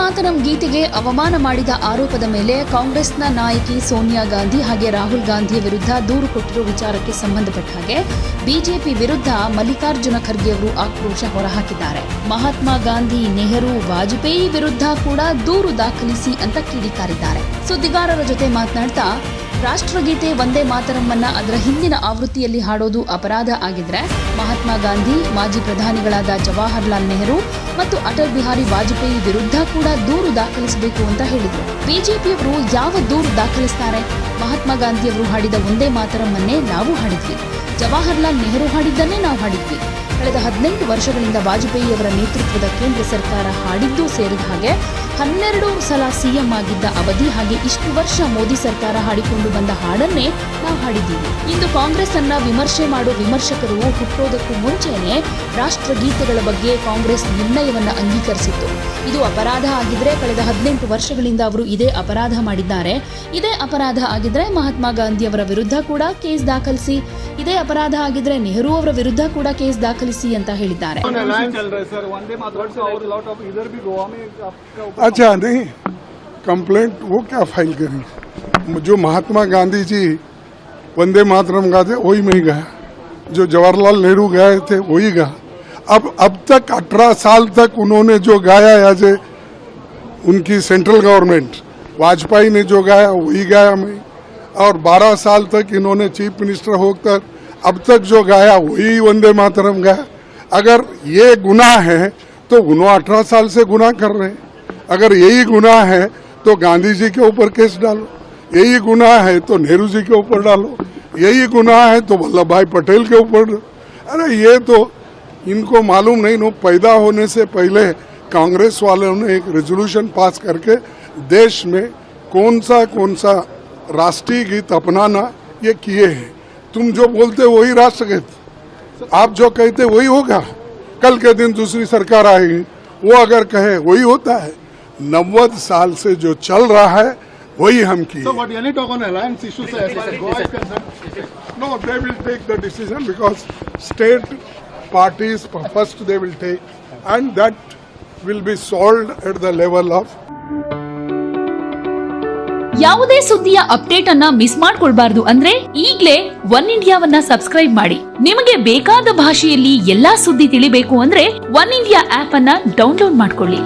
ಮಾತರಂ ಗೀತೆಗೆ ಅವಮಾನ ಮಾಡಿದ ಆರೋಪದ ಮೇಲೆ ಕಾಂಗ್ರೆಸ್ನ ನಾಯಕಿ ಸೋನಿಯಾ ಗಾಂಧಿ ಹಾಗೆ ರಾಹುಲ್ ಗಾಂಧಿಯ ವಿರುದ್ಧ ದೂರು ಕೊಟ್ಟಿರೋ ವಿಚಾರಕ್ಕೆ ಸಂಬಂಧಪಟ್ಟ ಹಾಗೆ ಬಿಜೆಪಿ ವಿರುದ್ಧ ಮಲ್ಲಿಕಾರ್ಜುನ ಖರ್ಗೆ ಅವರು ಆಕ್ರೋಶ ಹೊರಹಾಕಿದ್ದಾರೆ. ಮಹಾತ್ಮ ಗಾಂಧಿ, ನೆಹರು, ವಾಜಪೇಯಿ ವಿರುದ್ಧ ಕೂಡ ದೂರು ದಾಖಲಿಸಿ ಅಂತ ಕಿಡಿಕಾರಿದ್ದಾರೆ. ಸುದ್ದಿಗಾರರ ಜೊತೆ ಮಾತನಾಡ್ತಾ, ರಾಷ್ಟ್ರಗೀತೆ ವಂದೇ ಮಾತರಮ್ಮನ್ನ ಅದರ ಹಿಂದಿನ ಆವೃತ್ತಿಯಲ್ಲಿ ಹಾಡೋದು ಅಪರಾಧ ಆಗಿದ್ರೆ ಮಹಾತ್ಮ ಗಾಂಧಿ, ಮಾಜಿ ಪ್ರಧಾನಿಗಳಾದ ಜವಾಹರ್ಲಾಲ್ ನೆಹರು ಮತ್ತು ಅಟಲ್ ಬಿಹಾರಿ ವಾಜಪೇಯಿ ವಿರುದ್ಧ ಕೂಡ ದೂರು ದಾಖಲಿಸಬೇಕು ಅಂತ ಹೇಳಿದರು. ಬಿಜೆಪಿಯವರು ಯಾವ ದೂರು ದಾಖಲಿಸ್ತಾರೆ? ಮಹಾತ್ಮ ಗಾಂಧಿಯವರು ಹಾಡಿದ ವಂದೇ ಮಾತರಮ್ಮನ್ನೇ ನಾವು ಹಾಡಿದ್ವಿ, ಜವಾಹರ್ಲಾಲ್ ನೆಹರು ಹಾಡಿದ್ದನ್ನೇ ನಾವು ಹಾಡಿದ್ವಿ. ಕಳೆದ 18 ವರ್ಷಗಳಿಂದ ವಾಜಪೇಯಿಯವರ ನೇತೃತ್ವದ ಕೇಂದ್ರ ಸರ್ಕಾರ ಹಾಡಿದ್ದೂ ಸೇರಿದ ಹಾಗೆ 12 ಸಲ ಸಿಎಂ ಆಗಿದ್ದ ಅವಧಿ ಹಾಗೆ ಇಷ್ಟು ವರ್ಷ ಮೋದಿ ಸರ್ಕಾರ ಹಾಡಿಕೊಂಡು ಬಂದ ಹಾಡನ್ನೇ ನಾವು ಹಾಡಿದ್ದೀವಿ. ಇಂದು ಕಾಂಗ್ರೆಸ್ ಅನ್ನ ವಿಮರ್ಶೆ ಮಾಡೋ ವಿಮರ್ಶಕರು ಹುಟ್ಟೋದಕ್ಕೂ ಮುಂಚೆನೇ ರಾಷ್ಟ್ರಗೀತೆಗಳ ಬಗ್ಗೆ ಕಾಂಗ್ರೆಸ್ ನಿರ್ಣಯವನ್ನ ಅಂಗೀಕರಿಸಿತ್ತು. ಇದು ಅಪರಾಧ ಆಗಿದ್ರೆ ಕಳೆದ 18 ವರ್ಷಗಳಿಂದ ಅವರು ಇದೇ ಅಪರಾಧ ಮಾಡಿದ್ದಾರೆ. ಇದೇ ಅಪರಾಧ ಆಗಿದ್ರೆ ಮಹಾತ್ಮ ಗಾಂಧಿ ಅವರ ವಿರುದ್ಧ ಕೂಡ ಕೇಸ್ ದಾಖಲಿಸಿ, ಇದೇ ಅಪರಾಧ ಆಗಿದ್ರೆ ನೆಹರು ಅವರ ವಿರುದ್ಧ ಕೂಡ ಕೇಸ್ ದಾಖಲಿಸಿ ಅಂತ ಹೇಳಿದ್ದಾರೆ. अच्छा नहीं, कंप्लेंट वो क्या फाइल करी? जो महात्मा गांधी जी वंदे मातरम गाते वही में ही गया, जो जवाहरलाल नेहरू गए थे वही गा. अब तक 18 साल तक उन्होंने जो गाया ऐसे उनकी सेंट्रल गवर्नमेंट, वाजपेयी ने जो गाया वही गाया मैं, और 12 साल तक इन्होंने चीफ मिनिस्टर होकर अब तक जो गाया वही वंदे मातरम गाया. अगर ये गुनाह है तो उन्होंने 18 साल से गुनाह कर रहे हैं. अगर यही गुनाह है तो गांधी जी के ऊपर केस डालो, यही गुनाह है तो नेहरू जी के ऊपर डालो, यही गुनाह है तो वल्लभ भाई पटेल के ऊपर डालो. अरे ये तो इनको मालूम नहीं. नो पैदा होने से पहले कांग्रेस वालों ने एक रेजोल्यूशन पास करके देश में कौन सा राष्ट्रीय गीत अपनाना ये किए हैं. तुम जो बोलते वही राष्ट्रगीत, आप जो कहते वही होगा. कल के दिन दूसरी सरकार आएगी, वो अगर कहे वही होता है. 90 साल से जो चल रहा है वही हम किए. So what any talk on alliance issues? No, they will take the decision because state parties first they will take, and that will be solved at the level of. ಯಾವುದೇ ಸುದ್ದಿಯ ಅಪ್ಡೇಟ್ ಅನ್ನ ಮಿಸ್ ಮಾಡ್ಕೊಳ್ಬಾರ್ದು ಅಂದ್ರೆ ಈಗ್ಲೇ one ಇಂಡಿಯಾವನ್ನ subscribe ಮಾಡಿ. ನಿಮಗೆ ಬೇಕಾದ ಭಾಷೆಯಲ್ಲಿ ಎಲ್ಲಾ ಸುದ್ದಿ ತಿಳಿಬೇಕು ಅಂದ್ರೆ ಒನ್ ಇಂಡಿಯಾ ಆಪ್ ಅನ್ನ ಡೌನ್ಲೋಡ್ ಮಾಡ್ಕೊಳ್ಳಿ.